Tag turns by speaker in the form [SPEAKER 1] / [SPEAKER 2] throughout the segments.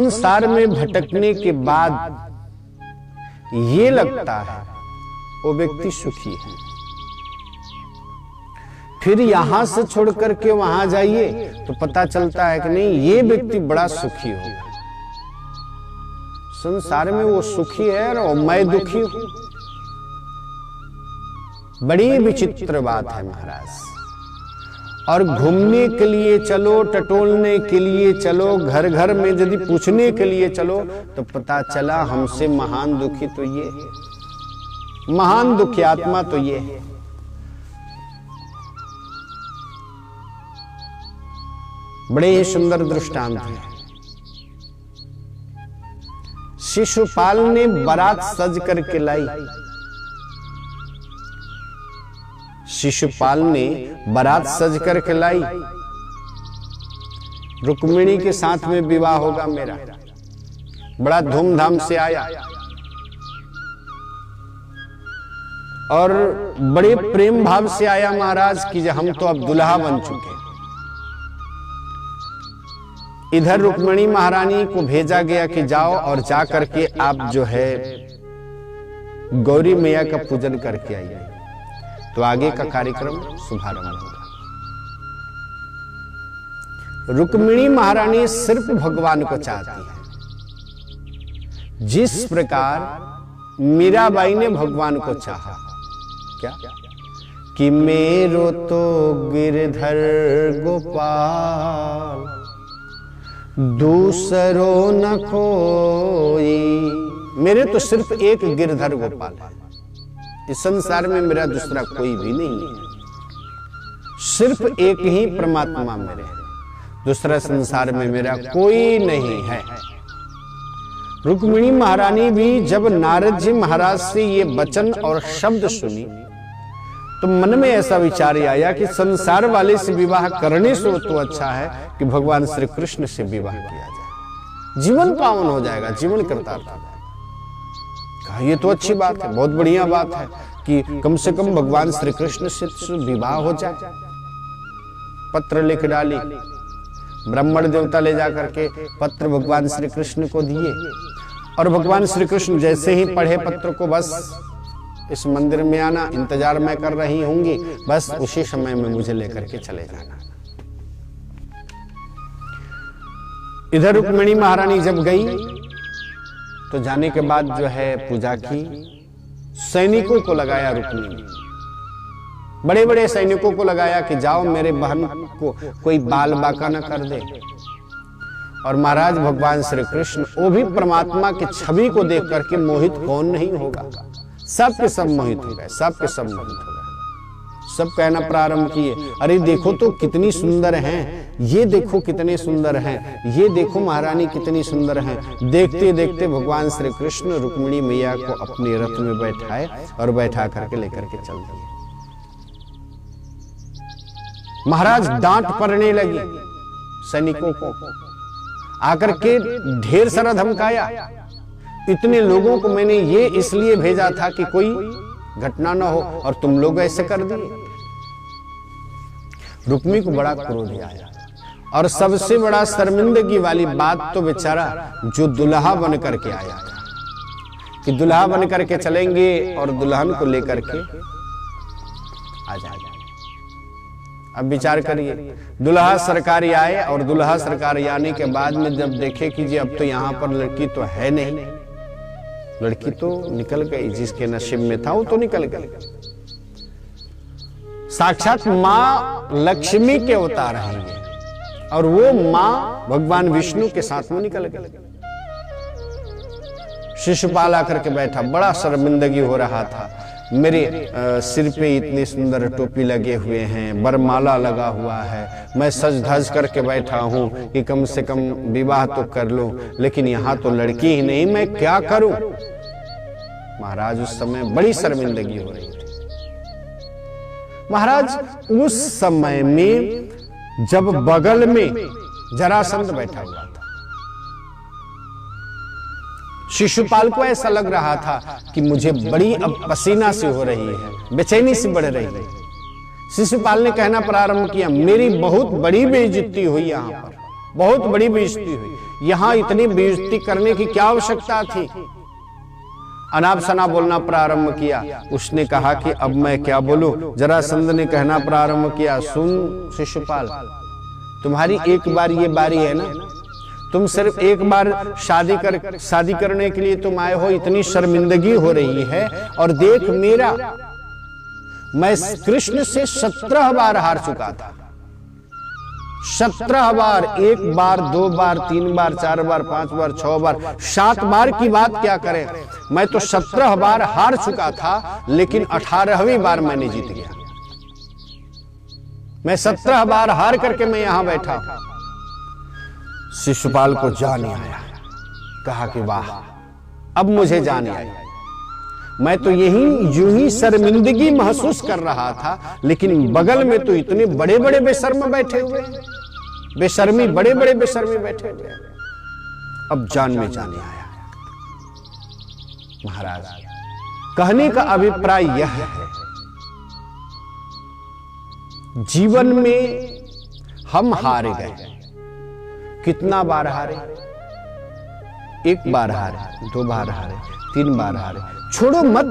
[SPEAKER 1] संसार में भटकने के बाद ये लगता है वो व्यक्ति सुखी है, फिर यहां से छोड़ करके वहां जाइए तो पता चलता है कि नहीं, ये व्यक्ति बड़ा सुखी होगा। संसार में वो सुखी है और मैं दुखी हूं। बड़ी विचित्र बात है महाराज। और घूमने के लिए चलो, टटोलने के लिए चलो, घर घर में यदि पूछने के लिए चलो तो पता चला हमसे महान दुखी तो ये है, महान दुखी आत्मा तो ये है। बड़े ही सुंदर दृष्टांत है। शिशुपाल ने बारात सज करके लाई। शिशुपाल ने बारात सज करके लाई। रुक्मिणी के साथ में विवाह होगा मेरा, बड़ा धूमधाम से आया और बड़े प्रेम भाव से आया महाराज कि हम तो अब दुल्हा बन चुके। इधर रुक्मिणी महारानी को भेजा गया कि जाओ और जा करके आप जो है गौरी मैया का पूजन करके आइए, तो आगे का कार्यक्रम शुभारंभ होगा। रुक्मिणी महारानी सिर्फ भगवान को चाहती है, जिस प्रकार मीराबाई ने भगवान को चाहा। क्या कि मेरो तो गिरधर गोपाल दूसरो न कोई। मेरे तो सिर्फ एक गिरधर गोपाल है, इस संसार में मेरा दूसरा कोई भी नहीं है। सिर्फ एक ही परमात्मा मेरे है, दूसरा संसार में मेरा कोई नहीं है। रुक्मिणी महारानी भी जब नारद जी महाराज से ये वचन और शब्द सुनी तो मन में ऐसा विचार आया कि संसार वाले से विवाह करने से तो अच्छा है कि भगवान श्री कृष्ण से विवाह किया जाए, जीवन पावन हो जाएगा, जीवन कृतार्थ हो जाएगा। ये तो अच्छी बात है, बहुत बढ़िया बात है कि कम से कम भगवान श्री कृष्ण से विवाह हो जाए। पत्र लिख डाली, ब्राह्मण देवता ले जा करके पत्र भगवान श्री कृष्ण को दिए और भगवान श्री कृष्ण जैसे ही पढ़े पत्र को, बस इस मंदिर में आना, इंतजार मैं कर रही होंगी, बस उसी समय में मुझे लेकर के चले जाना। इधर रुक्मिणी महारानी जब गई तो जाने के बाद जो है पूजा की, सैनिकों को लगाया रुक्मिणी, बड़े बड़े सैनिकों को लगाया कि जाओ मेरे बहन को कोई बाल बाका न कर दे। और महाराज भगवान श्री कृष्ण, वो भी परमात्मा की छवि को देख करके मोहित कौन नहीं होगा, सब के सब मोहित हो गए, सब के सब मोहित हो गए। सब कहना प्रारंभ किए, अरे देखो तो कितनी सुंदर हैं, ये देखो कितने सुंदर हैं, ये देखो महारानी कितनी सुंदर हैं। देखते देखते भगवान श्री कृष्ण रुक्मिणी मैया को अपने रथ में बैठाए और बैठा करके लेकर के चल दिए। महाराज डांट पड़ने लगी सैनिकों को, आकर के ढेर सारा धमकाया। इतने लोगों को मैंने ये इसलिए भेजा था कि कोई घटना ना हो और तुम लोग ऐसे कर दिए। रुक्मिणी को बड़ा क्रोध आया और सबसे बड़ा शर्मिंदगी वाली बात तो बेचारा जो दुल्हा बन करके आया था कि दुल्हा बन करके चलेंगे और दुल्हन को लेकर के आ जाएगा। अब विचार करिए, दुल्हा सरकारी आए और दुल्हा सरकारी आने के बाद में जब देखे कि जी अब तो यहाँ पर लड़की तो है नहीं, लड़की तो निकल गई, जिसके नसीब में था वो तो निकल गई। साक्षात मां लक्ष्मी के अवतार हैं और वो मां भगवान विष्णु के साथ में निकल गई। शिशुपाल आकर के बैठा, बड़ा शर्मिंदगी हो रहा था। मेरे सिर पे इतनी सुंदर टोपी लगे हुए हैं, बरमाला लगा हुआ है, मैं सज धज करके बैठा हूं कि कम से कम विवाह तो कर लूं, लेकिन यहां तो लड़की ही नहीं, मैं क्या करूं। महाराज उस समय बड़ी शर्मिंदगी हो रही थी। महाराज उस समय में जब बगल में जरासंध बैठा हुआ था, शिशुपाल को ऐसा लग रहा था कि मुझे बड़ी अब पसीना से हो रही है, बेचैनी से बढ़ रही है। शिशुपाल ने कहना प्रारंभ किया, मेरी बहुत बड़ी बेइज्जती हुई, यहाँ पर बहुत बड़ी बेइज्जती हुई, यहां इतनी बेइज्जती करने की क्या आवश्यकता थी। अनाप शनाप बोलना प्रारंभ किया। उसने कहा कि अब मैं क्या बोलूं। जरासंध ने कहना प्रारंभ किया, सुन शिशुपाल, तुम्हारी एक बार ये बारी है ना, तुम सिर्फ एक बार शादी करने के लिए तुम आए हो, इतनी शर्मिंदगी हो रही है। और देख मेरा, मैं कृष्ण से 17 बार हार चुका था। 17 बार, 1 बार, 2 बार, 3 बार, 4 बार, 5 बार, 6 बार, 7 बार की बात क्या करें। मैं तो 17 बार हार चुका था, लेकिन 18वीं बार मैंने जीत गया। मैं 17 बार हार करके मैं यहां बैठा। शिशुपाल को जान आया, कहा कि वाह, अब मुझे जान आई। मैं तो यूं ही शर्मिंदगी महसूस कर रहा था, लेकिन बगल में तो इतने बड़े बड़े बेशर्म बैठे हुए, बड़े बड़े बेशर्मी बैठे हुए। अब जान में जाने आया। महाराज, कहने का अभिप्राय यह है, जीवन में हम हारे गए। कितना बार हारे? 1 बार हारे, 2 बार हारे, 3 बार हारे। छोड़ो मत,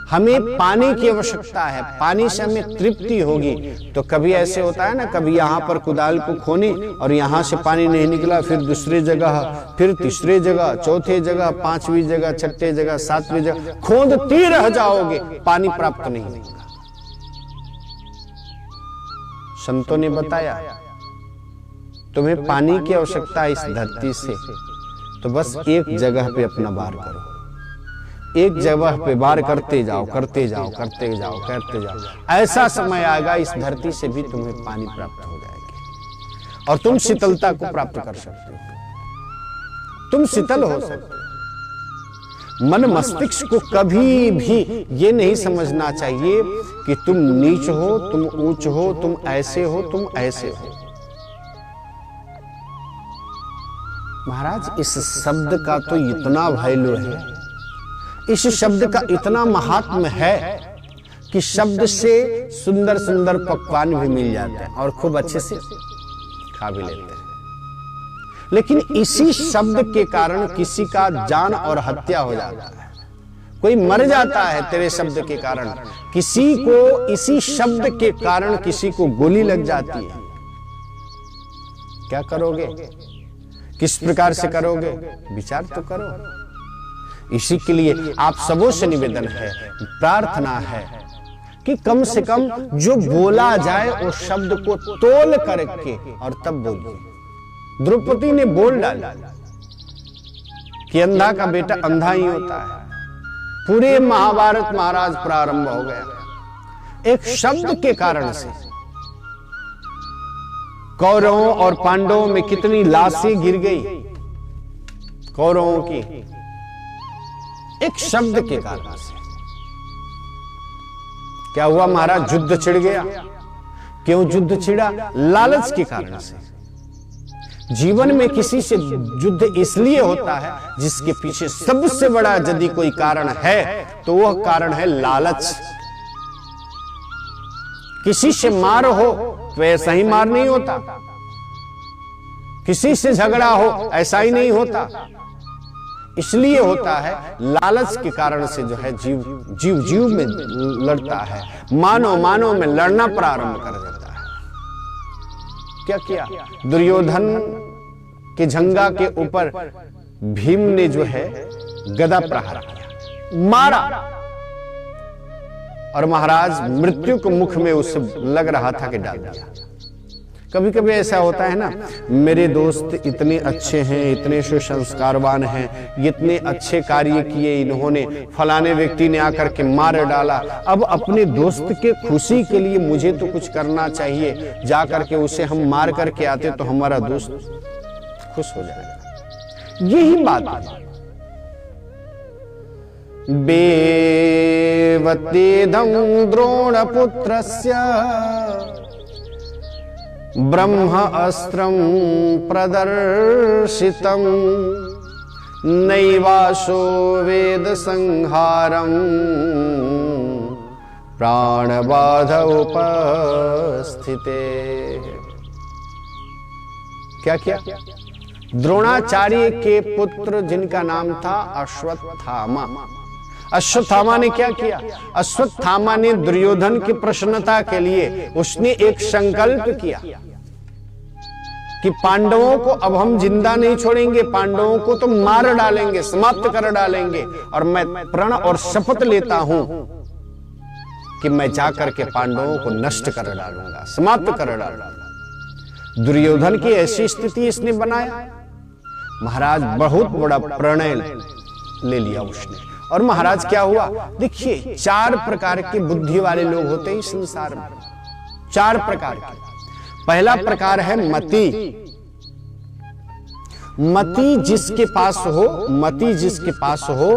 [SPEAKER 1] हमें पानी की आवश्यकता है, पानी से हमें तृप्ति होगी। तो कभी ऐसे होता है ना, कभी यहां पर कुदाल को खोनी और यहां से पानी नहीं निकला, फिर दूसरी जगह, फिर तीसरी जगह, चौथे जगह, 5वीं जगह, 6ठे जगह, 7वीं जगह खोदती रह जाओगे, पानी प्राप्त नहीं होगा। संतों ने बताया, तुम्हें पानी की आवश्यकता है इस धरती से, तो बस एक जगह पे अपना वार करो। एक जगह पे वार करते जाओ, करते जाओ, करते जाओ, करते जाओ। ऐसा समय आएगा इस धरती से भी तुम्हें पानी प्राप्त हो जाएगी और तुम शीतलता को प्राप्त कर सकते हो। तुम शीतल हो सकते हो। मन मस्तिष्क को कभी भी ये नहीं समझना चाहिए कि तुम नीच हो, तुम ऊंच हो, तुम ऐसे हो, तुम ऐसे हो। महाराज, इस शब्द का तो इतना वैल्यू है, इस शब्द का इतना महात्म्य है कि शब्द से सुंदर सुंदर पकवान भी मिल जाते हैं और खूब अच्छे से खा भी लेते हैं। लेकिन इसी शब्द के कारण किसी का जान और हत्या हो जाता है, कोई मर जाता है तेरे शब्द के कारण। किसी को इसी शब्द के कारण किसी को गोली लग जाती है। क्या करोगे? किस प्रकार से करोगे? विचार तो करो। इसी के लिए आप सबों से निवेदन है, प्रार्थना है कि कम से कम जो बोला जाए वो शब्द को तोल करके और तब बोलिए। द्रौपदी ने बोल डाला कि अंधा का बेटा अंधा ही होता है। पूरे महाभारत महाराज प्रारंभ हो गया एक शब्द के कारण से। कौरवों और पांडवों में कितनी लाशें गिर गई कौरवों की, एक शब्द के कारण से। क्या हुआ महाराज? युद्ध छिड़ गया। क्यों युद्ध छिड़ा? लालच के कारण से। जीवन में किसी से युद्ध इसलिए होता है जिसके पीछे सबसे बड़ा यदि कोई कारण है तो वह कारण है लालच। किसी से मार हो तो ऐसा ही मार नहीं होता, किसी से झगड़ा हो ऐसा ही नहीं होता। इसलिए होता है लालच के कारण से जो है जीव में लड़ता है, मानव में लड़ना प्रारंभ कर देता है। क्या किया? दुर्योधन के झंगा के ऊपर भीम ने जो है गदा प्रहार किया, मारा और महाराज मृत्यु को मुख में उसे लग रहा था कि डाल दिया। कभी कभी ऐसा होता है ना, मेरे दोस्त इतने अच्छे हैं, इतने सुसंस्कारवान हैं, इतने अच्छे कार्य किए इन्होंने, फलाने व्यक्ति ने आकर के मार डाला। अब अपने दोस्त के खुशी के लिए मुझे तो कुछ करना चाहिए, जाकर के उसे हम मार करके आते तो हमारा दोस्त खुश हो जाएगा। यही बात है। बेवतेदं द्रोणपुत्रस्य ब्रह्म अस्त्रं प्रदर्शितं नैवासो वेद संहारं प्राणबाध उपस्थिते। क्या किया? द्रोणाचार्य के पुत्र जिनका नाम था अश्वत्थामा, अश्वत्थामा ने क्या किया? अश्वत्थामा ने दुर्योधन की प्रसन्नता के लिए उसने एक संकल्प किया कि पांडवों को अब हम जिंदा नहीं छोड़ेंगे, पांडवों को तो मार डालेंगे, समाप्त कर डालेंगे, और मैं प्रण और शपथ लेता हूं कि मैं जाकर के पांडवों को नष्ट कर डालूंगा, समाप्त कर डालूंगा। दुर्योधन की ऐसी स्थिति इसने बनाया। महाराज बहुत बड़ा प्रणय ले लिया उसने। और महाराज क्या हुआ? देखिए, 4 प्रकार की बुद्धि वाले लोग होते हैं इस संसार में, 4 प्रकार के। पहला प्रकार है मति। मति जिसके पास हो, मति जिसके पास हो,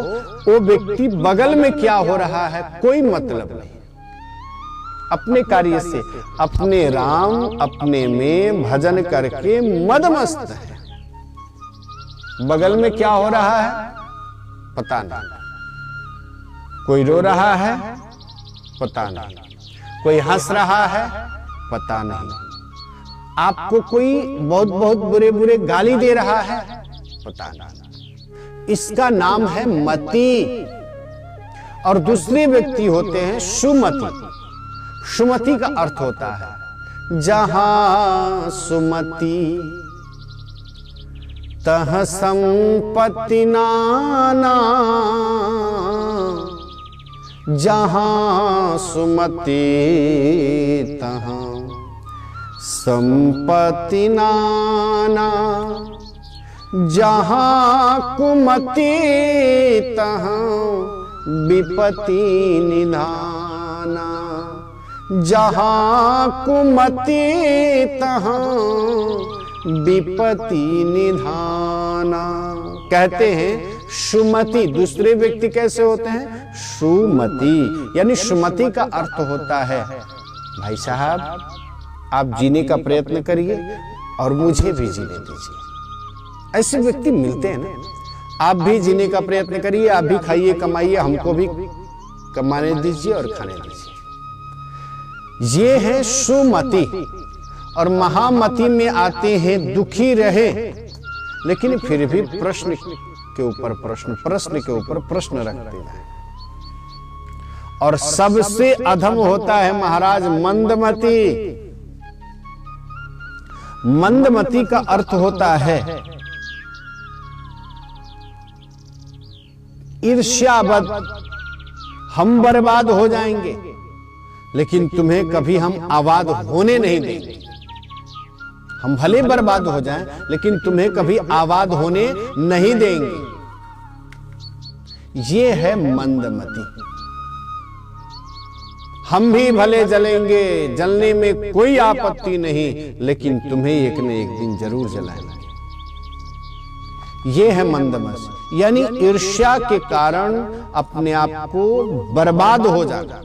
[SPEAKER 1] वो व्यक्ति बगल में क्या हो रहा है कोई मतलब नहीं, अपने कार्य से अपने राम अपने में भजन करके मदमस्त है। बगल में क्या हो रहा है पता नहीं, कोई रो रहा है पता नहीं, कोई हंस रहा है पता नहीं, आपको कोई बहुत बहुत बुरे बुरे गाली दे रहा है पता नहीं। इसका नाम है मति। और दूसरे व्यक्ति होते हैं सुमति। सुमति का अर्थ होता है जहां सुमति तह संपत्ति नाना, जहां सुमति तहां संपत्ति नाना, जहां कुमति तहां विपत्ति निधाना, जहां कुमति तहां विपत्ति निधाना। कहते हैं सुमति। दूसरे व्यक्ति कैसे होते हैं? सुमति। यानी सुमति का अर्थ होता है भाई साहब आप जीने का प्रयत्न करिए और मुझे भी जीने दीजिए। ऐसे व्यक्ति मिलते हैं ना। आप भी जीने का प्रयत्न करिए, आप भी खाइए कमाइए, हमको भी कमाने दीजिए और खाने दीजिए। ये है सुमति। और महामति में आते हैं दुखी रहे लेकिन फिर भी प्रश्न के ऊपर प्रश्न, प्रश्न के ऊपर प्रश्न रखते हैं। और सबसे अधम होता है महाराज मंदमति। मंदमति का अर्थ होता है ईर्ष्यावद। हम बर्बाद हो जाएंगे लेकिन तुम्हें कभी हम आबाद होने नहीं देंगे। हम भले बर्बाद हो जाएं लेकिन तुम्हें कभी आबाद होने नहीं देंगे। ये है मंदमति। हम भी भले जलेंगे, जलने में कोई आपत्ति नहीं, लेकिन तुम्हें एक न एक दिन जरूर जलाना है। ये है मंदमति। यानी ईर्ष्या के कारण अपने आप को बर्बाद हो जाना।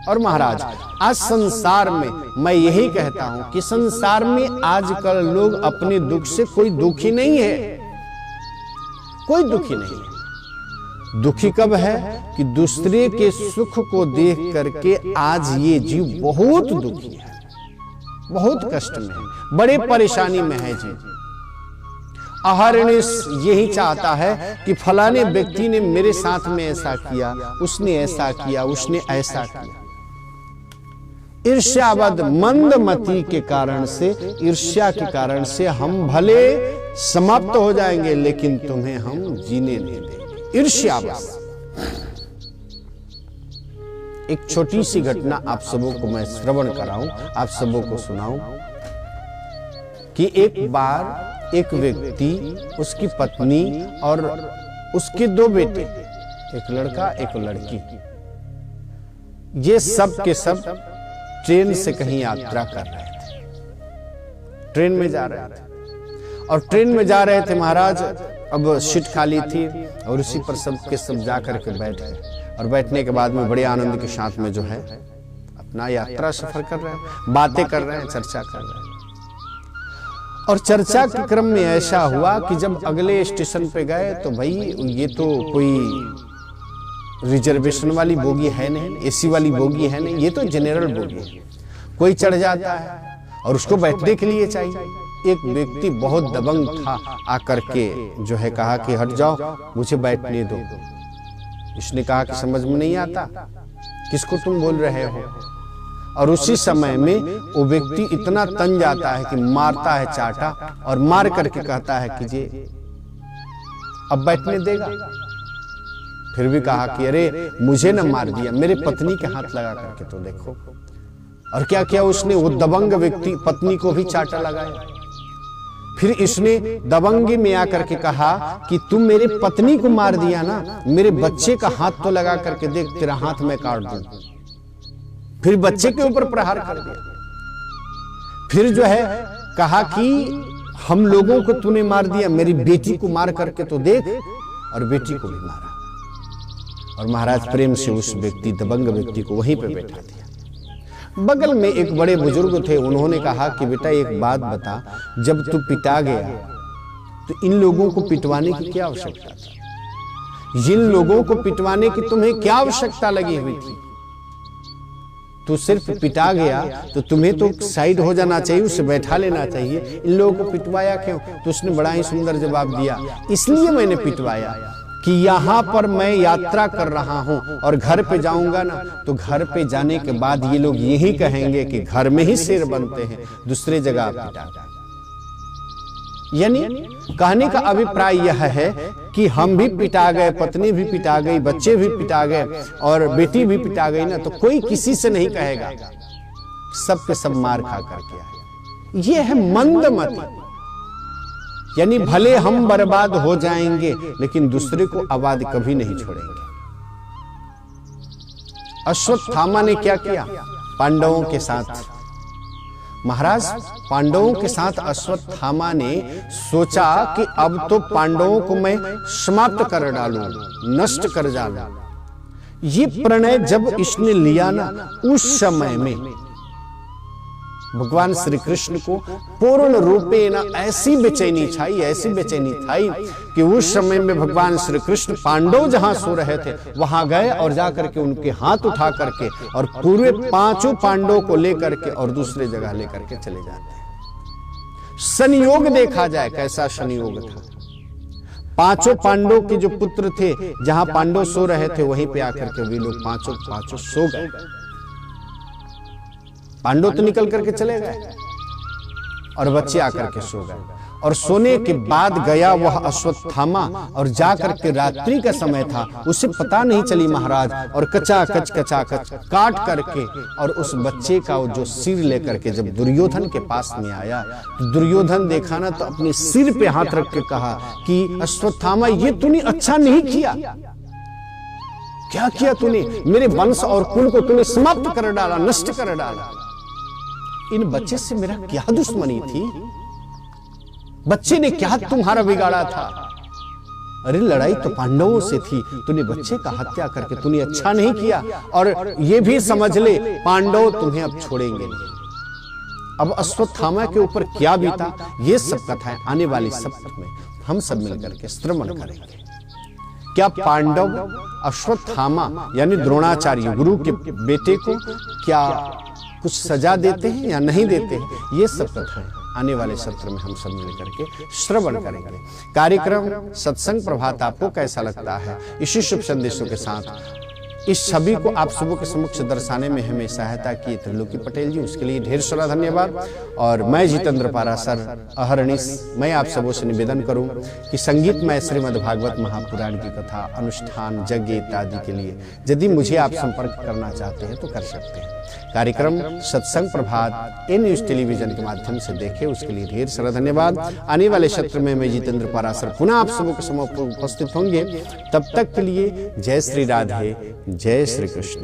[SPEAKER 1] और महाराज आज संसार में मैं यही कहता हूं कि संसार में आजकल लोग अपने दुख से कोई दुखी नहीं है, कोई दुखी नहीं है। दुखी कब है कि दूसरे के सुख को देख करके आज ये जीव बहुत दुखी है, बहुत कष्ट में है, बड़े परेशानी में है जी। अहर्निश यही चाहता है कि फलाने व्यक्ति ने मेरे साथ में ऐसा किया, उसने ऐसा किया, उसने ऐसा किया। ईर्ष्यावद मंदमति के कारण से, ईर्ष्या के कारण से हम भले समाप्त हो जाएंगे लेकिन तुम्हें हम जीने नहीं देंगे। ईर्ष्यावद। एक छोटी सी घटना आप सबों को मैं श्रवण कराऊं, आप सबों को सुनाऊं कि एक बार एक व्यक्ति, उसकी पत्नी और उसके 2 बेटे, एक लड़का एक लड़की, ये सब के सब ट्रेन से कहीं यात्रा कर रहे थे। ट्रेन में जा रहे थे और ट्रेन में जा रहे थे महाराज। अब सीट खाली थी और उसी पर सब के सब जाकर के बैठ गए। और बैठने के बाद में बड़े आनंद के साथ में जो है अपना यात्रा सफर कर रहे हैं, बातें कर रहे हैं, चर्चा कर रहे हैं। और चर्चा के क्रम में ऐसा हुआ कि जब अगले स्टेशन पे गए तो भाई ये तो कोई रिजर्वेशन वाली बोगी है नहीं, एसी वाली बोगी है नहीं, ये तो जनरल बोगी है। कोई चढ़ जाता है और उसको बैठने के लिए चाहिए, एक व्यक्ति बहुत दबंग था, आकर के जो है कहा कि हट जाओ, मुझे बैठने दो। इसने कहा कि समझ में नहीं आता, किसको तुम बोल रहे हो। और उसी समय में वो व्यक्ति इतना तंज आता है कि मारता है चाटा, और मार करके कहता है कि जी अब बैठने देगा। फिर भी कहा कि अरे मुझे न मार दिया, मेरे पत्नी के हाथ लगा करके तो देखो। और क्या किया उसने, वो दबंग व्यक्ति पत्नी को भी चाटा लगाया। फिर इसने दबंगी में आकर के कहा कि तुम मेरे पत्नी को मार दिया ना, मेरे बच्चे का हाथ तो लगा करके देख, तेरा हाथ मैं काट दूं। फिर बच्चे के ऊपर प्रहार कर दिया। फिर जो है कहा कि हम लोगों को तूने मार दिया, मेरी बेटी को मार करके तो देख, और बेटी को भी मारा। और महाराज प्रेम से उस व्यक्ति दबंग व्यक्ति को वहीं पे बैठा दिया। बगल में एक बड़े बुजुर्ग थे, उन्होंने कहा कि बेटा एक बात बता, जब तू पिटा गया तो इन लोगों को पिटवाने की क्या आवश्यकता थी? जिन लोगों को पिटवाने की तुम्हें क्या आवश्यकता लगी हुई थी? तू सिर्फ पिटा गया तो तुम्हें तो साइड हो जाना चाहिए, उसे बैठा लेना चाहिए। इन लोगों को पिटवाया क्यों? तो उसने बड़ा ही सुंदर जवाब दिया, इसलिए मैंने पिटवाया कि यहां पर मैं यात्रा कर रहा हूं और घर पे जाऊंगा ना, तो घर पे जाने के बाद ये लोग यही कहेंगे कि घर में ही शेर बनते हैं, दूसरे जगह पिटा। यानी कहने का अभिप्राय यह है कि हम भी पिटा गए, पत्नी भी पिटा गई, बच्चे भी पिटा गए और बेटी भी पिटा गई ना, तो कोई किसी से नहीं कहेगा, सबके सब मार खा करके आए। ये है मंदमति। यानी भले हम बर्बाद हो जाएंगे लेकिन दूसरे को आबाद कभी नहीं छोड़ेंगे। अश्वत्थामा ने क्या किया? पांडवों के साथ, महाराज पांडवों के साथ अश्वत्थामा ने सोचा कि अब तो पांडवों को मैं समाप्त कर डालूं, नष्ट कर डालूं। ये प्रणय जब इसने लिया ना, उस समय में भगवान श्री कृष्ण को पूर्ण रूपे ना ऐसी बेचैनी छाई, ऐसी बेचैनी छाई कि उस समय में भगवान श्री कृष्ण पांडव जहां सो रहे थे वहां गए और जाकर के उनके हाथ उठा करके और पूरे पांचों पांडवों को लेकर के और दूसरे जगह लेकर के चले जाते हैं। संयोग देखा जाए कैसा संयोग था। पांचों पांडवों के जो पुत्र थे, जहां पांडव सो रहे थे वहीं पे आकर के वे लोग पांचों सो गए। पांडव तो निकल करके चले गए और बच्चे आकर के सो गए। और सोने के बाद गया वह अश्वत्थामा और जाकर के रात्रि का समय था, उसे पता नहीं चली महाराज, और कचाकच काट करके और उस बच्चे का जो सिर लेकर के जब दुर्योधन के पास में आया तो दुर्योधन देखा ना तो अपने सिर पे हाथ रख के कहा कि अश्वत्थामा ये तूने अच्छा नहीं किया। क्या किया तूने? मेरे वंश और कुल को तूने समाप्त कर डाला, नष्ट कर डाला। इन बच्चे से मेरा क्या दुश्मनी थी? बच्चे ने क्या तुम्हारा बिगाड़ा था? अरे लड़ाई तो पांडवों से थी, तूने बच्चे का हत्या करके तूने अच्छा नहीं किया। और ये भी समझ ले पांडव तुम्हें अब छोड़ेंगे नहीं। अब अश्वत्थामा के ऊपर क्या बीता, ये सब कथाएं आने वाली सप्ताह में हम सब मिलकर के श्रवण करेंगे। क्या पांडव अश्वत्थामा यानी द्रोणाचार्य गुरु के बेटे को क्या कुछ सजा देते हैं या नहीं देते हैं, ये सब कथाएं आने वाले सत्र में हम सब मिलकर के श्रवण करेंगे। कार्यक्रम सत्संग प्रभात आपको कैसा लगता है? इसी शुभ संदेशों के साथ इस छवि को आप सबों के समक्ष दर्शाने में हमें सहायता की त्रिलोकी पटेल जी, उसके लिए ढेर सारा धन्यवाद। और मैं जितेंद्र पारासर अहरनिश मैं आप सबों से निवेदन करूं कि संगीतमय श्रीमद् भागवत महापुराण की कथा, अनुष्ठान, यज्ञ इत्यादि के लिए यदि मुझे आप संपर्क करना चाहते हैं तो कर सकते हैं। कार्यक्रम सत्संग प्रभात ए न्यूज टेलीविजन के माध्यम से देखें, उसके लिए ढेर सारा धन्यवाद। आने वाले सत्र में मैं जितेंद्र पारासर पुनः आप सबों के समक्ष उपस्थित होंगे। तब तक के लिए जय श्री राधे, जय श्री कृष्ण।